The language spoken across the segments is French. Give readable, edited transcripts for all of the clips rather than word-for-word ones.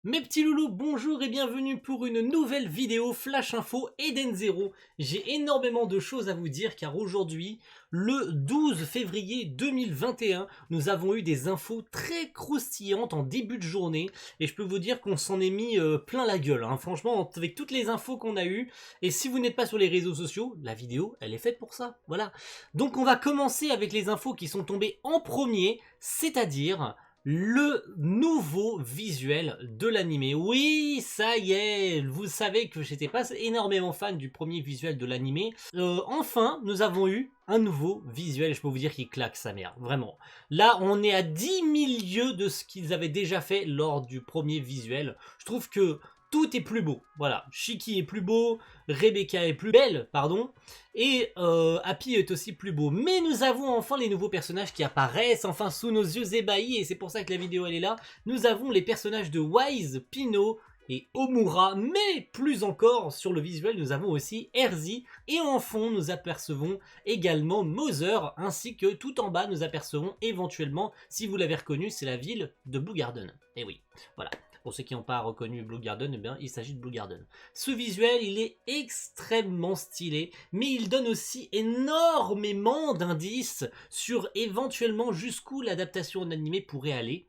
Mes petits loulous, bonjour et bienvenue pour une nouvelle vidéo Flash Info Eden Zero. J'ai énormément de choses à vous dire car aujourd'hui, le 12 février 2021, nous avons eu des infos très croustillantes en début de journée et je peux vous dire qu'on s'en est mis plein la gueule, hein. Franchement, avec toutes les infos qu'on a eues. Et si vous n'êtes pas sur les réseaux sociaux, la vidéo, elle est faite pour ça, voilà. Donc on va commencer avec les infos qui sont tombées en premier, c'est-à-dire le nouveau visuel de l'animé. Oui, ça y est, vous savez que j'étais pas énormément fan du premier visuel de l'animé. Enfin, nous avons eu un nouveau visuel, je peux vous dire qu'il claque sa mère, vraiment. Là, on est à 10 000 lieues de ce qu'ils avaient déjà fait lors du premier visuel. Je trouve que tout est plus beau, voilà. Shiki est plus beau, Rebecca est plus belle, pardon, et Happy est aussi plus beau. Mais nous avons enfin les nouveaux personnages qui apparaissent enfin sous nos yeux ébahis, et c'est pour ça que la vidéo elle est là. Nous avons les personnages de Wise, Pino et Omura, mais plus encore sur le visuel nous avons aussi Erzi, et en fond nous apercevons également Mother, ainsi que tout en bas nous apercevons éventuellement, si vous l'avez reconnu, c'est la ville de Blue Garden. Et oui, voilà. Pour ceux qui n'ont pas reconnu Blue Garden, eh bien, il s'agit de Blue Garden. Ce visuel, il est extrêmement stylé, mais il donne aussi énormément d'indices sur éventuellement jusqu'où l'adaptation en animé pourrait aller.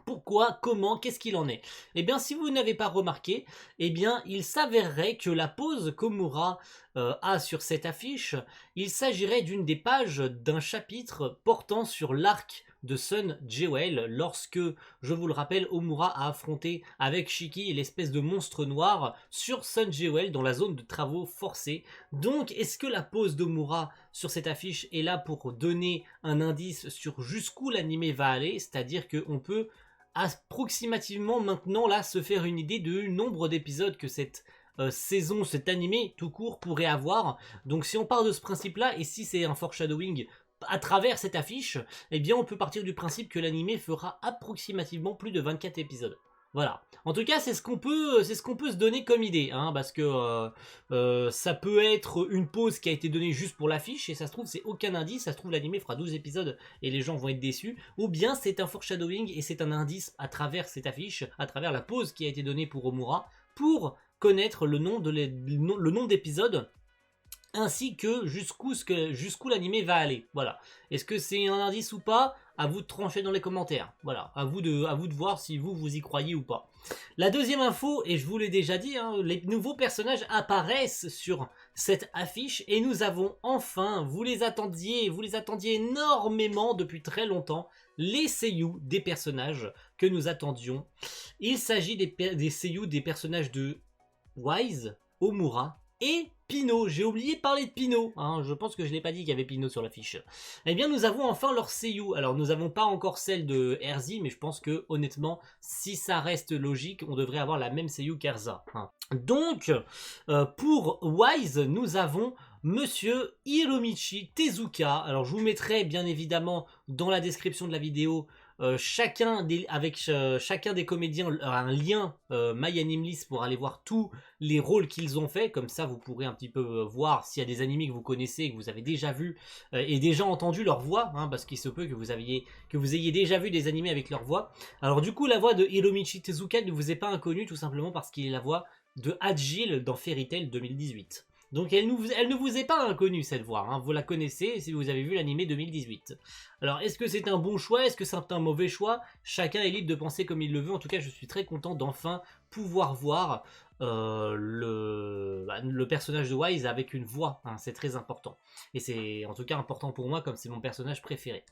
Pourquoi, comment, qu'est-ce qu'il en est? Eh bien, si vous n'avez pas remarqué, eh bien, il s'avérerait que la pose qu'Omura a sur cette affiche, il s'agirait d'une des pages d'un chapitre portant sur l'arc de Sun Jewel lorsque, je vous le rappelle, Omura a affronté avec Shiki l'espèce de monstre noir sur Sun Jewel dans la zone de travaux forcés. Donc, est-ce que la pose d'Omura sur cette affiche est là pour donner un indice sur jusqu'où l'anime va aller, c'est-à-dire qu'on peut approximativement maintenant là se faire une idée du nombre d'épisodes que cette saison, cet animé tout court pourrait avoir. Donc si on part de ce principe-là, et si c'est un foreshadowing à travers cette affiche, eh bien on peut partir du principe que l'animé fera approximativement plus de 24 épisodes. Voilà. En tout cas, c'est ce qu'on peut se donner comme idée, hein, parce que ça peut être une pause qui a été donnée juste pour l'affiche, et ça se trouve, c'est aucun indice, ça se trouve, l'animé fera 12 épisodes et les gens vont être déçus, ou bien c'est un foreshadowing et c'est un indice à travers cette affiche, à travers la pause qui a été donnée pour Omura, pour connaître le nom d'épisodes ainsi que jusqu'où l'animé va aller. Voilà. Est-ce que c'est un indice ou pas? À vous de trancher dans les commentaires. Voilà. À vous de voir si vous y croyez ou pas. La deuxième info, et je vous l'ai déjà dit, hein, les nouveaux personnages apparaissent sur cette affiche et nous avons enfin, vous les attendiez énormément depuis très longtemps, les seiyuu des personnages que nous attendions. Il s'agit des seiyuu des personnages de Wise, Omura et Pino. J'ai oublié de parler de Pino, hein. Je pense que je n'ai pas dit qu'il y avait Pino sur l'affiche. Eh bien, nous avons enfin leur seiyuu. Alors, nous n'avons pas encore celle de Erzi, mais je pense que, honnêtement, si ça reste logique, on devrait avoir la même seiyuu qu'Erza, hein. Donc, pour Wise, nous avons Monsieur Hiromichi Tezuka. Alors, je vous mettrai bien évidemment dans la description de la vidéo chacun des comédiens un lien MyAnimeList pour aller voir tous les rôles qu'ils ont fait, comme ça vous pourrez un petit peu voir s'il y a des animés que vous connaissez, que vous avez déjà vu et déjà entendu leur voix, hein, parce qu'il se peut que vous ayez déjà vu des animés avec leur voix. Alors du coup, la voix de Hiromichi Tezuka ne vous est pas inconnue, tout simplement parce qu'il est la voix de Hajil dans Fairy Tail 2018. Donc elle ne vous est pas inconnue cette voix, hein. Vous la connaissez si vous avez vu l'animé 2018. Alors est-ce que c'est un bon choix, est-ce que c'est un mauvais choix? Chacun est libre de penser comme il le veut. En tout cas, je suis très content d'enfin pouvoir voir le personnage de Wise avec une voix, hein. C'est très important. Et c'est en tout cas important pour moi comme c'est mon personnage préféré.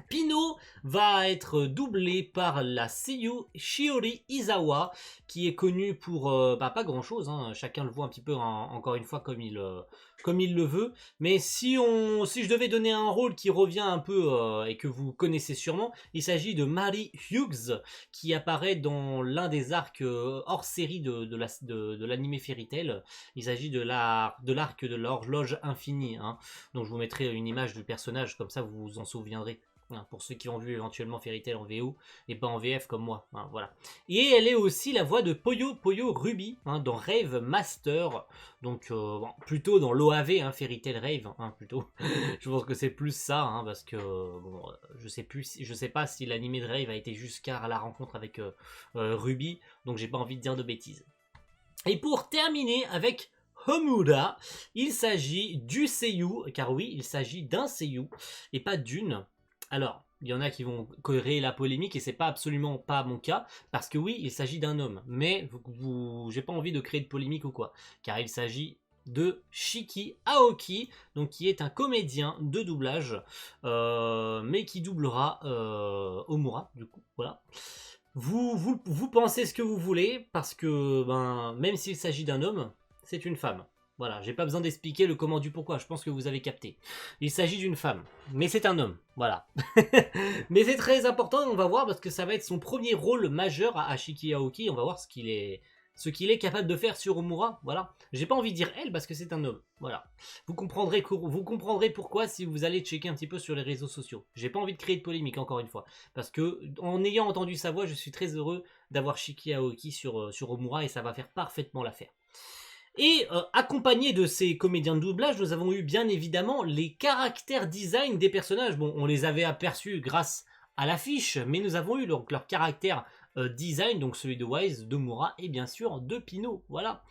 Pino va être doublé par la seiyuu Shiori Izawa, qui est connue pour pas grand chose, hein. Chacun le voit un petit peu encore une fois comme il le veut. Mais si je devais donner un rôle qui revient un peu et que vous connaissez sûrement, il s'agit de Mary Hughes, qui apparaît dans l'un des arcs hors série de l'anime Fairy Tail. Il s'agit de l'arc de l'horloge infinie, hein. Donc je vous mettrai une image du personnage, comme ça vous vous en souviendrez hein, pour ceux qui ont vu éventuellement Fairy Tail en VO et pas en VF comme moi, hein, voilà. Et elle est aussi la voix de Puyo Puyo Ruby, hein, dans Rave Master, donc bon, plutôt dans l'OAV, hein, Fairy Tail Rave, hein, plutôt. Je pense que c'est plus ça, hein, parce que bon, je sais pas si l'animé de Rave a été jusqu'à la rencontre avec Ruby, donc j'ai pas envie de dire de bêtises. Et pour terminer avec Homura, il s'agit du seiyuu, car oui, il s'agit d'un seiyuu et pas d'une. Alors, il y en a qui vont créer la polémique et c'est pas absolument pas mon cas, parce que oui, il s'agit d'un homme, mais j'ai pas envie de créer de polémique ou quoi, car il s'agit de Shiki Aoki, donc qui est un comédien de doublage, mais qui doublera Homura, du coup, voilà. Vous pensez ce que vous voulez, parce que ben, même s'il s'agit d'un homme, c'est une femme. Voilà, j'ai pas besoin d'expliquer le comment du pourquoi, je pense que vous avez capté. Il s'agit d'une femme, mais c'est un homme, voilà. Mais c'est très important, on va voir, parce que ça va être son premier rôle majeur à Shiki Aoki, on va voir ce qu'il est capable de faire sur Homura, voilà. J'ai pas envie de dire elle, parce que c'est un homme, voilà. Vous comprendrez pourquoi si vous allez checker un petit peu sur les réseaux sociaux. J'ai pas envie de créer de polémique, encore une fois, parce que en ayant entendu sa voix, je suis très heureux d'avoir Shiki Aoki sur Homura, et ça va faire parfaitement l'affaire. Et accompagné de ces comédiens de doublage, nous avons eu bien évidemment les caractères design des personnages. Bon, on les avait aperçus grâce à l'affiche, mais nous avons eu donc leur caractère design, donc celui de Wise, de Mura et bien sûr de Pino. Voilà,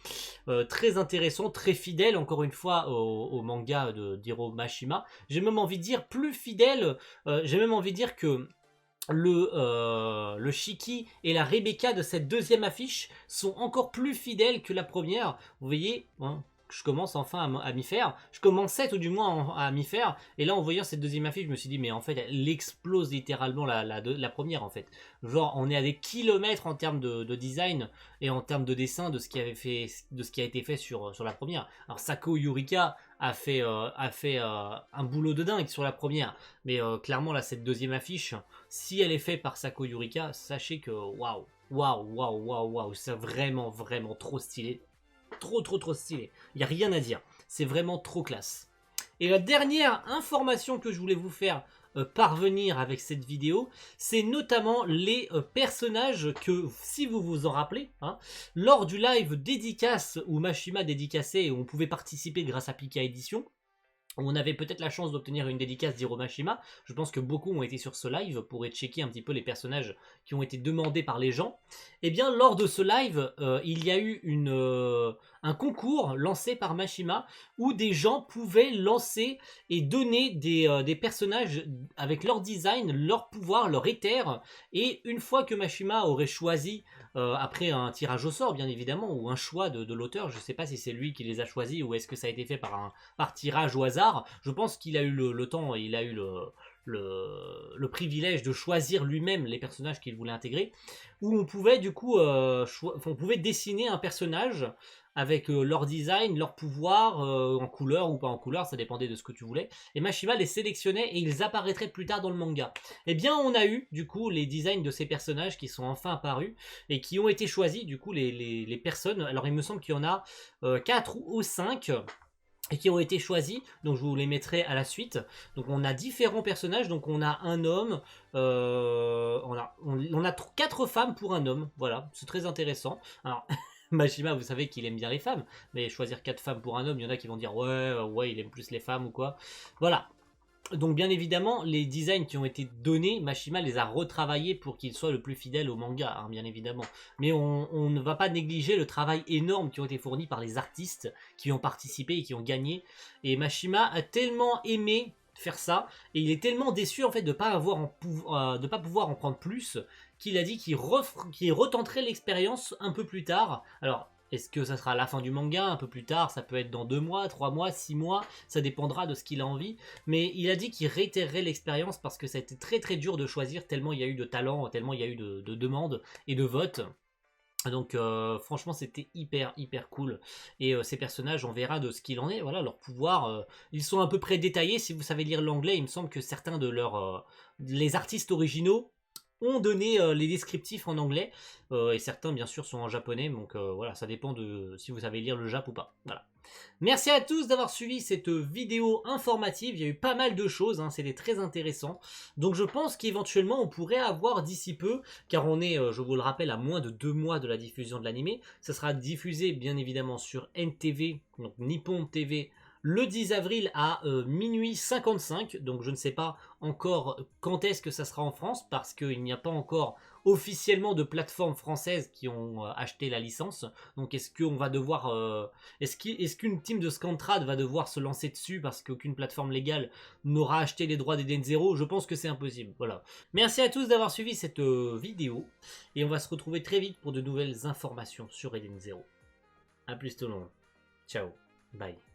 très intéressant, très fidèle encore une fois au manga d'Hiro Mashima. J'ai même envie de dire plus fidèle, j'ai même envie de dire que le Shiki et la Rebecca de cette deuxième affiche sont encore plus fidèles que la première. Vous voyez, hein, je commence enfin à m'y faire. Je commençais tout du moins à m'y faire. Et là, en voyant cette deuxième affiche, je me suis dit, mais en fait, elle explose littéralement la première, en fait. Genre, on est à des kilomètres en termes de design et en termes de dessin de ce qui a été fait sur la première. Alors, Sako Yurika a fait un boulot de dingue sur la première. Mais clairement, là, cette deuxième affiche, si elle est faite par Sako Yurika, sachez que waouh, c'est vraiment trop stylé. Trop stylé. Il n'y a rien à dire. C'est vraiment trop classe. Et la dernière information que je voulais vous faire parvenir avec cette vidéo, c'est notamment les personnages que, si vous vous en rappelez, hein, lors du live dédicace où Mashima dédicaçait et où on pouvait participer grâce à Pika Edition, on avait peut-être la chance d'obtenir une dédicace d'Hiro Mashima. Je pense que beaucoup ont été sur ce live pour checker un petit peu les personnages qui ont été demandés par les gens. Et bien, lors de ce live, il y a eu un concours lancé par Mashima où des gens pouvaient lancer et donner des personnages avec leur design, leur pouvoir, leur éther. Et une fois que Mashima aurait choisi, après un tirage au sort bien évidemment, ou un choix de l'auteur, je ne sais pas si c'est lui qui les a choisis ou est-ce que ça a été fait par tirage au hasard. Je pense qu'il a eu le temps et il a eu le privilège de choisir lui-même les personnages qu'il voulait intégrer, où on pouvait du coup on pouvait dessiner un personnage avec leur design, leur pouvoir, en couleur ou pas en couleur, ça dépendait de ce que tu voulais, et Mashima les sélectionnait et ils apparaîtraient plus tard dans le manga. Et bien on a eu du coup les designs de ces personnages qui sont enfin apparus et qui ont été choisis, du coup les personnes, alors il me semble qu'il y en a 4 ou 5 et qui ont été choisis, donc je vous les mettrai à la suite. Donc on a différents personnages, donc on a un homme, on a 4 femmes pour un homme, voilà, c'est très intéressant. Alors Mashima, vous savez qu'il aime bien les femmes, mais choisir 4 femmes pour un homme, il y en a qui vont dire ouais, il aime plus les femmes ou quoi. Voilà. Donc bien évidemment, les designs qui ont été donnés, Mashima les a retravaillés pour qu'ils soient le plus fidèles au manga, hein, bien évidemment. Mais on ne va pas négliger le travail énorme qui ont été fournis par les artistes qui ont participé et qui ont gagné. Et Mashima a tellement aimé faire ça, et il est tellement déçu en fait de ne pas pouvoir en prendre plus, qu'il a dit qu'il retenterait l'expérience un peu plus tard. Alors, est-ce que ça sera à la fin du manga, un peu plus tard, ça peut être dans 2 mois, 3 mois, 6 mois, ça dépendra de ce qu'il a envie, mais il a dit qu'il réitérerait l'expérience parce que ça a été très dur de choisir, tellement il y a eu de talent, tellement il y a eu de demandes et de votes. Donc franchement c'était hyper cool, et ces personnages on verra de ce qu'il en est, voilà, leur pouvoir, ils sont à peu près détaillés, si vous savez lire l'anglais, il me semble que certains de les artistes originaux ont donné les descriptifs en anglais, et certains bien sûr sont en japonais, donc voilà, ça dépend de si vous savez lire le Jap ou pas. Voilà. Merci à tous d'avoir suivi cette vidéo informative, il y a eu pas mal de choses, hein, c'était très intéressant. Donc je pense qu'éventuellement on pourrait avoir d'ici peu, car on est, je vous le rappelle, à moins de 2 mois de la diffusion de l'anime. Ça sera diffusé bien évidemment sur NTV, donc Nippon TV, le 10 avril à minuit 55, donc je ne sais pas encore quand est-ce que ça sera en France, parce qu'il n'y a pas encore officiellement de plateformes françaises qui ont acheté la licence. Donc est-ce qu'on va devoir... est-ce qu'une team de Scantrad va devoir se lancer dessus parce qu'aucune plateforme légale n'aura acheté les droits d'Eden Zero? Je pense que c'est impossible. Voilà. Merci à tous d'avoir suivi cette vidéo, et on va se retrouver très vite pour de nouvelles informations sur Eden Zero. A plus tout le monde. Ciao. Bye.